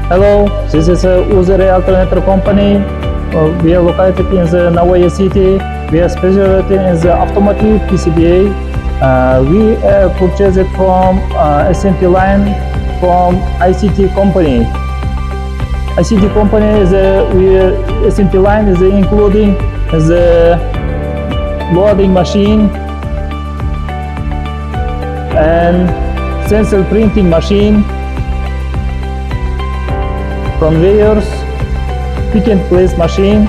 Hello, this is Uzbekistan Automotive company. We are located in the Navoya city. We are specialized in the automotive PCBA. We purchased it from SMT line from I.C.T company. I.C.T company is SMT line is including the loading machine and stencil printing machine, conveyors, pick and place machine,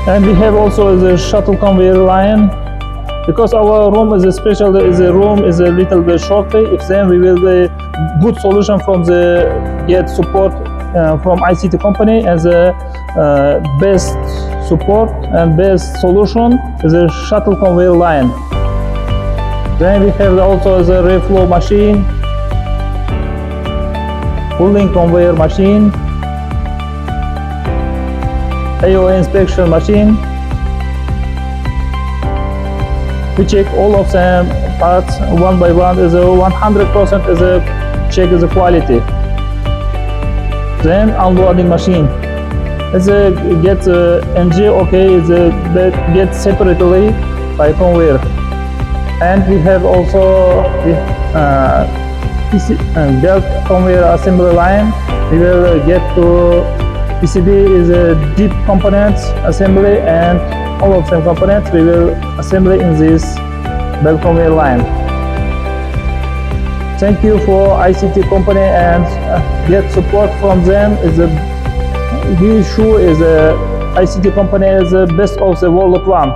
and we have also the shuttle conveyor line. Because our room is a special, is a little bit shortly. If then we will the good solution from the get support from I.C.T company as a best support and best solution is a shuttle conveyor line. Then we have also the reflow machine, pulling conveyor machine, AO inspection machine. We check all of them parts one by one. Is a 100% is a check the quality. Then unloading machine. Is a get NG okay. Is a get separately by conveyor. And we have also belt conveyor assembly line. We will get to PCB is a deep components assembly, and all of them components we will assemble in this belt conveyor line. Thank you for I.C.T company and get support from them. Is a we sure is a I.C.T company is the best of the world one.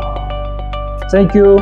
Thank you.